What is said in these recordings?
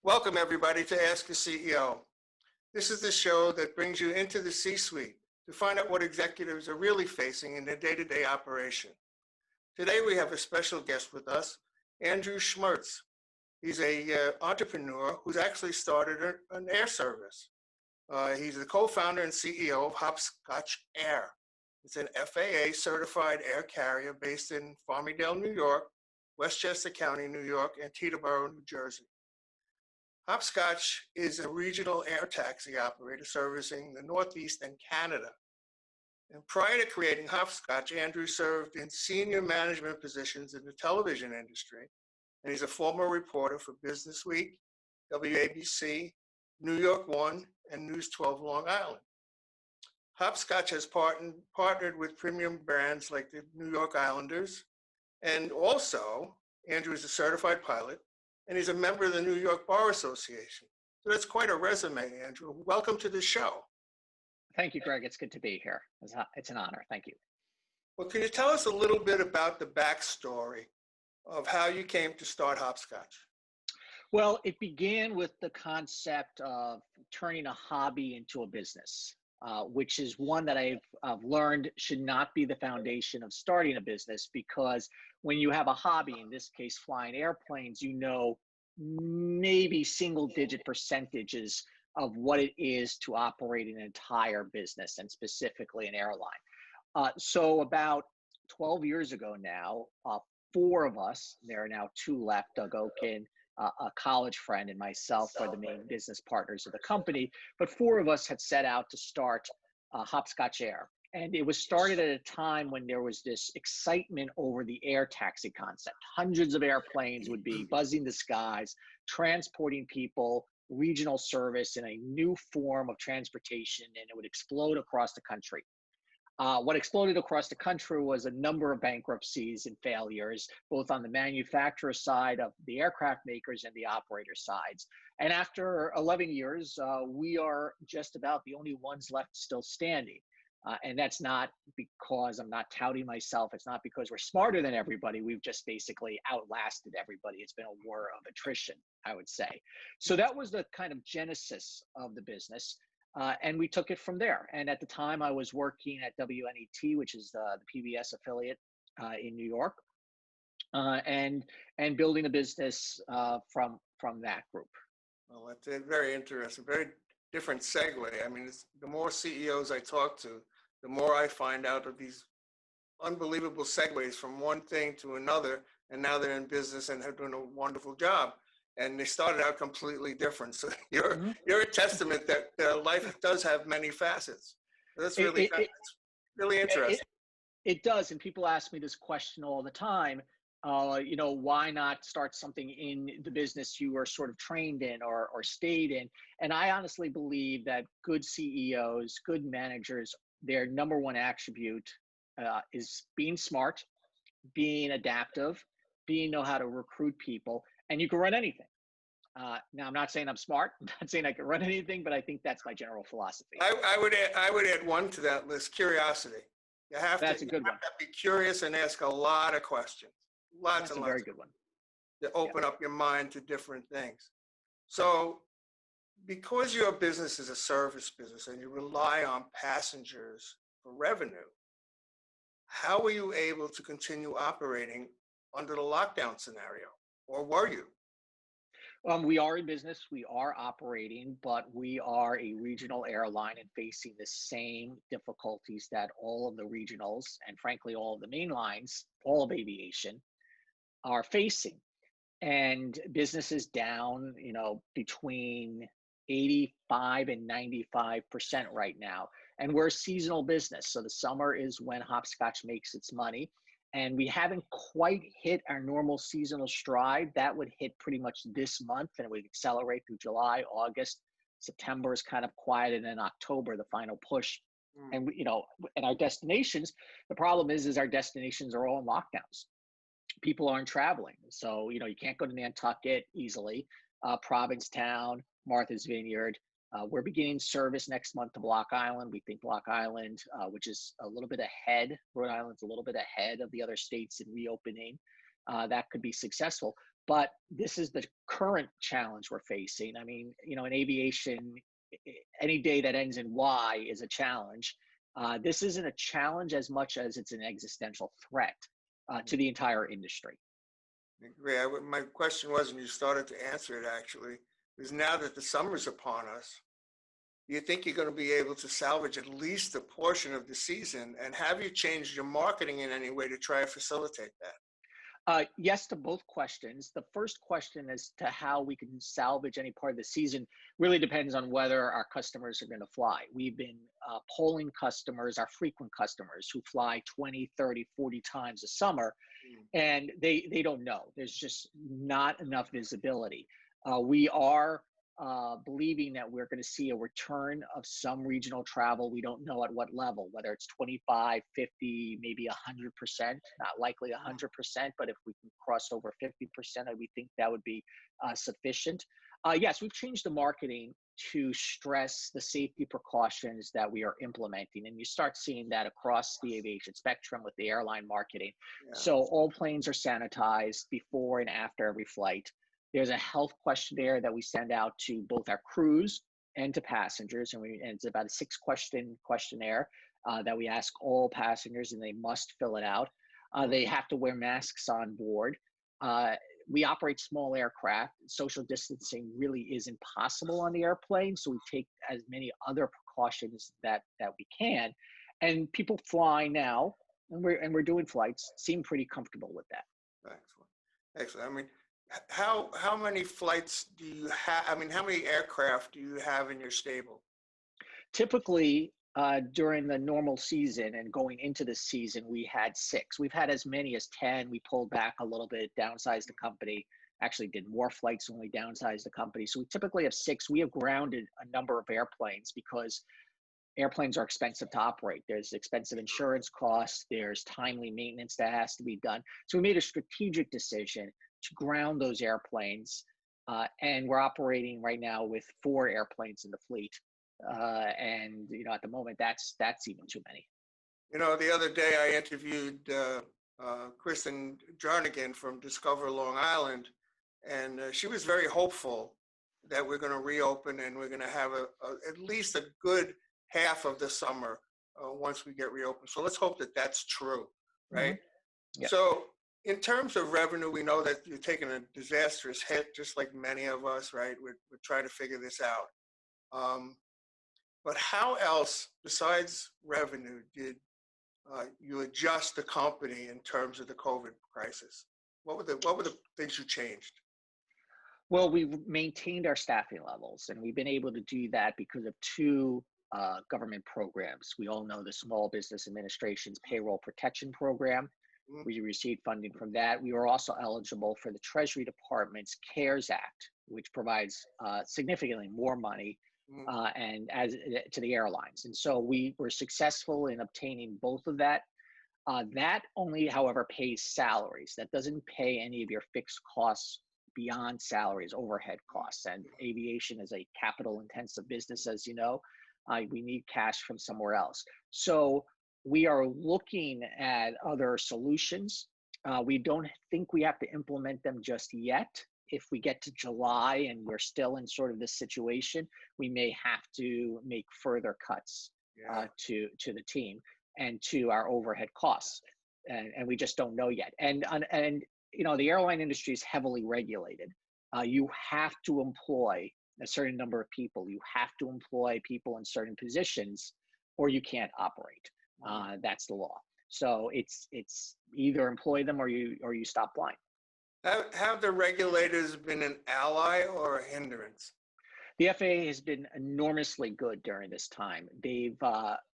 Welcome, everybody, to Ask a CEO. This is the show that brings you into the C-suite to find out what executives are really facing in their day-to-day operation. Today, we have a special guest with us, Andrew Schmertz. He's a entrepreneur who's actually started an air service. He's the co-founder and CEO of Hopscotch Air. It's an FAA certified air carrier based in Farmingdale, New York, Westchester County, New York, and Teterboro, New Jersey. Hopscotch is a regional air taxi operator servicing the Northeast and Canada. And prior to creating Hopscotch, Andrew served in senior management positions in the television industry, and he's a former reporter for Business Week, WABC, New York One, and News 12 Long Island. Hopscotch has partnered with premium brands like the New York Islanders, and also Andrew is a certified pilot, and he's a member of the New York Bar Association. So that's quite a resume, Andrew. Welcome to the show. Thank you, Greg. It's good to be here. It's an honor. Thank you. Well, can you tell us a little bit about the backstory of how you came to start Hopscotch? Well, it began with the concept of turning a hobby into a business, which is one that I've learned should not be the foundation of starting a business, because when you have a hobby, in this case, flying airplanes, maybe single-digit percentages of what it is to operate an entire business, and specifically an airline. So about 12 years ago now, four of us, there are now two left, Doug Oken, a college friend, and myself are the main business partners of the company, but four of us had set out to start Hopscotch Air. And it was started at a time when there was this excitement over the air taxi concept. Hundreds of airplanes would be buzzing the skies, transporting people, regional service in a new form of transportation, and it would explode across the country. What exploded across the country was a number of bankruptcies and failures, both on the manufacturer side of the aircraft makers and the operator sides. And after 11 years, we are just about the only ones left still standing. And that's not because I'm not touting myself. It's not because we're smarter than everybody. We've just basically outlasted everybody. It's been a war of attrition, I would say. So that was the kind of genesis of the business. And we took it from there. And at the time, I was working at WNET, which is the PBS affiliate in New York, and building a business from that group. Well, that's very interesting. Very different segue. I mean, the more CEOs I talk to, the more I find out of these unbelievable segues from one thing to another, and now they're in business and they're doing a wonderful job. And they started out completely different. So you're a testament that life does have many facets. That's really really interesting. It does, and people ask me this question all the time. Why not start something in the business you were sort of trained in or stayed in? And I honestly believe that good CEOs, good managers, their number one attribute is being smart, being adaptive, know how to recruit people, and you can run anything. Now, I'm not saying I'm smart. I'm not saying I can run anything, but I think that's my general philosophy. I would add one to that list: curiosity. That's a good one. Be curious and ask a lot of questions. That's a very good one. To open up your mind to different things. So, because your business is a service business and you rely on passengers for revenue, how were you able to continue operating under the lockdown scenario, or were you? We are in business, we are operating, but we are a regional airline and facing the same difficulties that all of the regionals and frankly all of the main lines, all of aviation, are facing. And business is down, between 85 and 95% right now. And we're a seasonal business. So the summer is when Hopscotch makes its money. And we haven't quite hit our normal seasonal stride. That would hit pretty much this month, and it would accelerate through July, August. September is kind of quiet, and then October, the final push. And and our destinations, the problem is our destinations are all in lockdowns. People aren't traveling, so you can't go to Nantucket easily. Provincetown, Martha's Vineyard. We're beginning service next month to Block Island. We think Block Island, which is a little bit ahead, Rhode Island's a little bit ahead of the other states in reopening. That could be successful. But this is the current challenge we're facing. I mean, in aviation, any day that ends in Y is a challenge. This isn't a challenge as much as it's an existential threat to the entire industry. I agree. My question was, and you started to answer it actually, is now that the summer's upon us, do you think you're going to be able to salvage at least a portion of the season? And have you changed your marketing in any way to try and facilitate that? Yes to both questions. The first question as to how we can salvage any part of the season really depends on whether our customers are going to fly. We've been polling customers, our frequent customers who fly 20, 30, 40 times a summer, and they don't know. There's just not enough visibility. We are believing that we're going to see a return of some regional travel. We don't know at what level, whether it's 25, 50, maybe 100%, not likely 100%, but if we can cross over 50%, we think that would be sufficient. Yes, we've changed the marketing to stress the safety precautions that we are implementing. And you start seeing that across the aviation spectrum with the airline marketing. Yeah. So all planes are sanitized before and after every flight. There's a health questionnaire that we send out to both our crews and to passengers. And it's about a 6-question questionnaire that we ask all passengers, and they must fill it out. They have to wear masks on board. We operate small aircraft. Social distancing really is impossible on the airplane. So we take as many other precautions that we can. And people fly now, and we're doing flights, seem pretty comfortable with that. Excellent. Excellent. I mean, how many flights do you have? I mean, how many aircraft do you have in your stable? Typically, during the normal season and going into the season, we had 6. We've had as many as 10. We pulled back a little bit, downsized the company, actually did more flights when we downsized the company. So we typically have 6. We have grounded a number of airplanes because airplanes are expensive to operate. There's expensive insurance costs. There's timely maintenance that has to be done. So we made a strategic decision to ground those airplanes. And we're operating right now with 4 airplanes in the fleet. And at the moment, that's even too many. The other day I interviewed Kristen Jarnigan from Discover Long Island, and she was very hopeful that we're going to reopen and we're going to have at least a good half of the summer once we get reopened. So let's hope that that's true, right? Mm-hmm. Yep. So in terms of revenue, we know that you're taking a disastrous hit, just like many of us, right? We're trying to figure this out. But how else, besides revenue, did you adjust the company in terms of the COVID crisis? What were the things you changed? Well, we've maintained our staffing levels, and we've been able to do that because of 2 government programs. We all know the Small Business Administration's Payroll Protection Program. We received funding from that. We were also eligible for the Treasury Department's CARES Act, which provides significantly more money and to the airlines. And so we were successful in obtaining both of that. That only, however, pays salaries. That doesn't pay any of your fixed costs beyond salaries, overhead costs. And aviation is a capital-intensive business, as you know. We need cash from somewhere else. So we are looking at other solutions. We don't think we have to implement them just yet. If we get to July and we're still in sort of this situation, we may have to make further cuts to the team and to our overhead costs. And we just don't know yet. And the airline industry is heavily regulated. You have to employ a certain number of people. You have to employ people in certain positions, or you can't operate. That's the law. So it's either employ them or you stop flying. Have the regulators been an ally or a hindrance? The FAA has been enormously good during this time. They've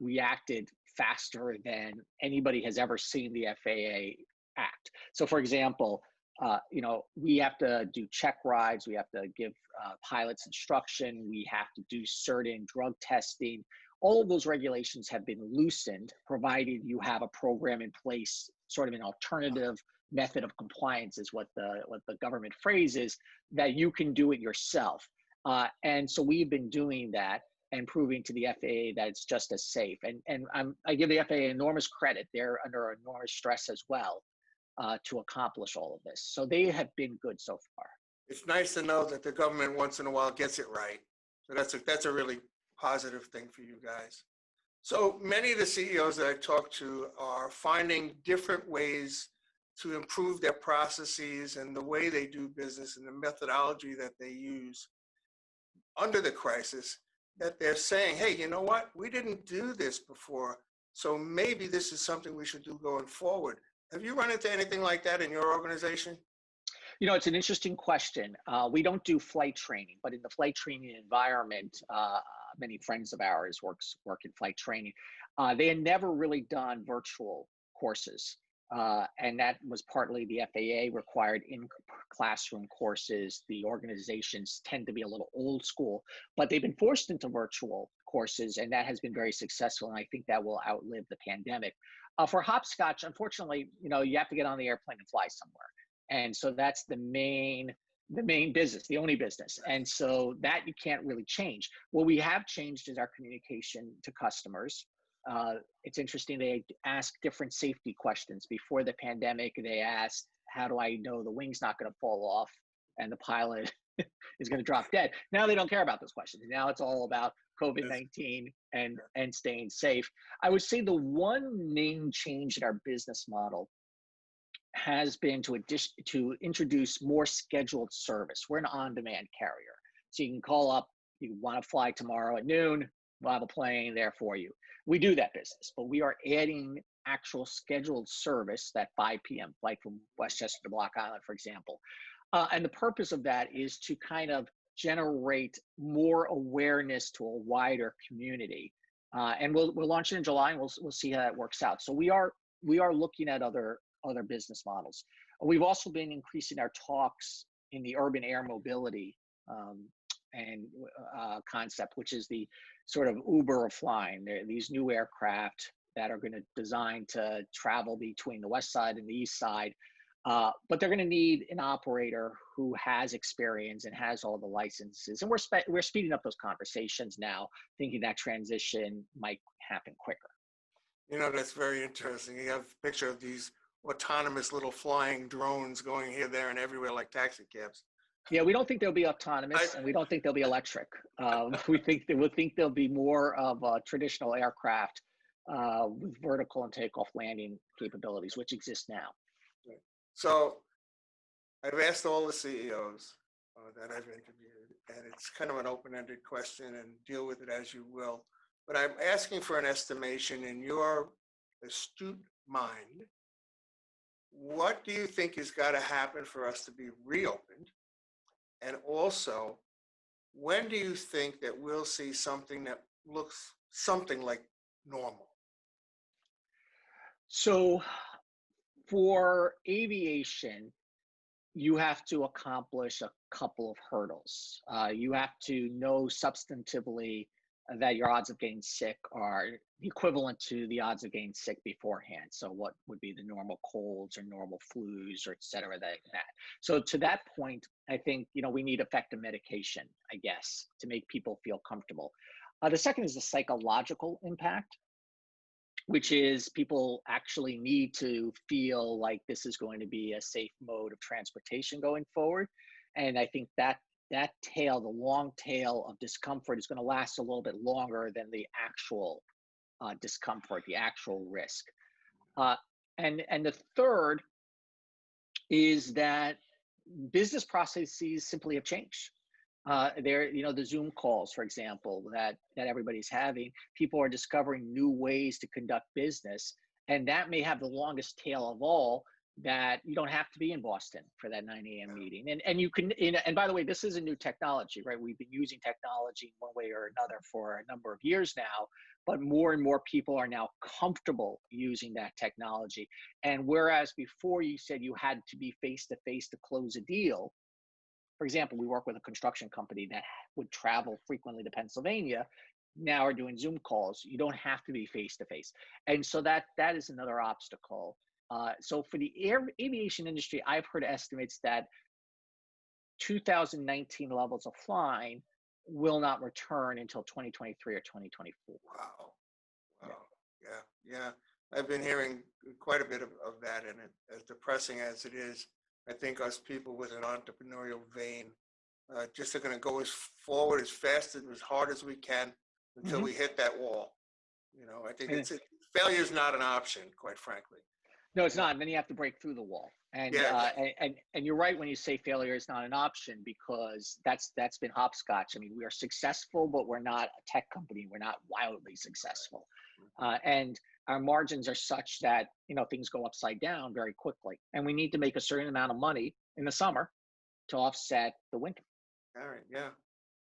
reacted faster than anybody has ever seen the FAA act. So, for example, we have to do check rides. We have to give pilots instruction. We have to do certain drug testing. All of those regulations have been loosened, provided you have a program in place, sort of an alternative method of compliance is what the government phrase is, that you can do it yourself. And so we've been doing that and proving to the FAA that it's just as safe. And I give the FAA enormous credit. They're under enormous stress as well. to accomplish all of this. So they have been good so far. It's nice to know that the government once in a while gets it right. So that's a really positive thing for you guys. So many of the CEOs that I talk to are finding different ways to improve their processes and the way they do business and the methodology that they use under the crisis, that they're saying, hey, you know what? We didn't do this before, so maybe this is something we should do going forward. Have you run into anything like that in your organization? It's an interesting question. We don't do flight training, but in the flight training environment, many friends of ours work in flight training. They had never really done virtual courses. And that was partly the FAA required in classroom courses. The organizations tend to be a little old school, but they've been forced into virtual courses, and that has been very successful. And I think that will outlive the pandemic. For Hopscotch, unfortunately, you have to get on the airplane and fly somewhere. And so that's the main business, the only business. And so that you can't really change. What we have changed is our communication to customers. It's interesting, they ask different safety questions. Before the pandemic, they asked, how do I know the wing's not going to fall off and the pilot is going to drop dead? Now they don't care about those questions. Now it's all about COVID-19 and staying safe. I would say the one main change in our business model has been to introduce more scheduled service. We're an on-demand carrier. So you can call up, you want to fly tomorrow at noon, we'll have a plane there for you. We do that business, but we are adding actual scheduled service, that 5 p.m. flight from Westchester to Block Island, for example. And the purpose of that is to kind of generate more awareness to a wider community. And we'll launch it in July, and we'll see how that works out. So we are looking at other business models. We've also been increasing our talks in the urban air mobility and concept, which is the sort of Uber of flying. There are these new aircraft that are going to design to travel between the west side and the east side, but they're going to need an operator who has experience and has all the licenses. And we're speeding up those conversations now, thinking that transition might happen quicker. That's very interesting. You have a picture of these autonomous little flying drones going here, there, and everywhere like taxi cabs. Yeah, we don't think they'll be autonomous, and we don't think they'll be electric. We think they'll be more of a traditional aircraft with vertical and takeoff landing capabilities, which exist now. So I've asked all the CEOs that I've interviewed, and it's kind of an open-ended question, and deal with it as you will. But I'm asking for an estimation in your astute mind. What do you think has got to happen for us to be reopened? And also, when do you think that we'll see something that looks something like normal? So for aviation, you have to accomplish a couple of hurdles. You have to know substantively that your odds of getting sick are equivalent to the odds of getting sick beforehand. So what would be the normal colds or normal flus or et cetera, that. So to that point, I think, we need effective medication, I guess, to make people feel comfortable. The second is the psychological impact, which is people actually need to feel like this is going to be a safe mode of transportation going forward. And I think that tail, the long tail of discomfort, is going to last a little bit longer than the actual discomfort, the actual risk. And the third is that business processes simply have changed. The Zoom calls, for example, that everybody's having, people are discovering new ways to conduct business, and that may have the longest tail of all, that you don't have to be in Boston for that 9 a.m. meeting. And you can, and by the way, this is a new technology, right? We've been using technology in one way or another for a number of years now, but more and more people are now comfortable using that technology. And whereas before you said you had to be face-to-face to close a deal, for example, we work with a construction company that would travel frequently to Pennsylvania, now are doing Zoom calls. You don't have to be face-to-face. And so that is another obstacle. So for the aviation industry, I've heard estimates that 2019 levels of flying will not return until 2023 or 2024. Wow. Yeah. I've been hearing quite a bit of that, and as depressing as it is, I think us people with an entrepreneurial vein just are going to go as forward as fast and as hard as we can until Hmm. we hit that wall. I think failure is not an option, quite frankly. No, it's not. And then you have to break through the wall. And Yeah, and you're right when you say failure is not an option, because that's been hopscotch. I mean, we are successful, but we're not a tech company. We're not wildly successful, and our margins are such that things go upside down very quickly. And we need to make a certain amount of money in the summer to offset the winter. all right, yeah.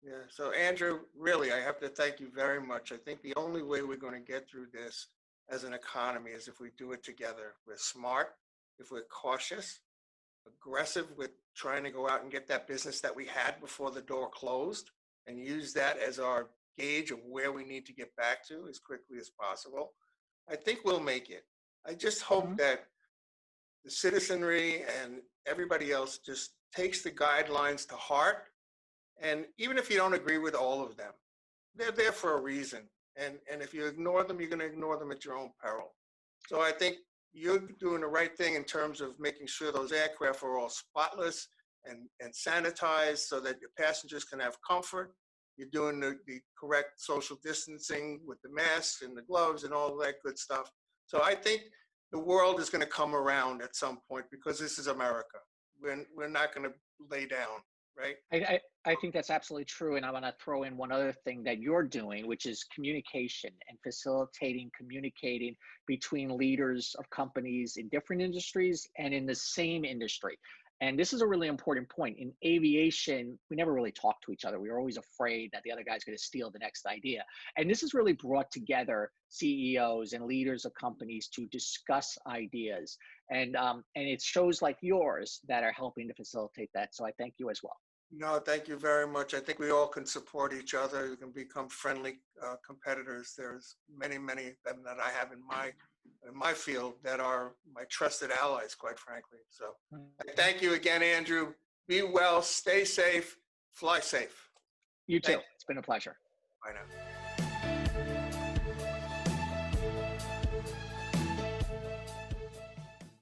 Yeah. So, Andrew, really, I have to thank you very much. I think the only way we're going to get through this as an economy is if we do it together. We're smart, if we're cautious, aggressive with trying to go out and get that business that we had before the door closed, and use that as our gauge of where we need to get back to as quickly as possible. I think we'll make it. I just hope Mhm. that the citizenry and everybody else just takes the guidelines to heart. And even if you don't agree with all of them, they're there for a reason. And if you ignore them, you're going to ignore them at your own peril. So I think you're doing the right thing in terms of making sure those aircraft are all spotless and sanitized so that your passengers can have comfort. You're doing the correct social distancing with the masks and the gloves and all that good stuff. So I think the world is going to come around at some point because this is America. We're not going to lay down, right? I think that's absolutely true. And I want to throw in one other thing that you're doing, which is communication and communicating between leaders of companies in different industries and in the same industry. And this is a really important point. In aviation, we never really talk to each other. We were always afraid that the other guy's going to steal the next idea. And this has really brought together CEOs and leaders of companies to discuss ideas. And it's shows like yours that are helping to facilitate that. So I thank you as well. No, thank you very much. I think we all can support each other. We can become friendly competitors. There's many, many of them that I have in my field that are my trusted allies, quite frankly. So I thank you again, Andrew. Be well, stay safe, fly safe. You too. Thank you. It's been a pleasure. Bye now.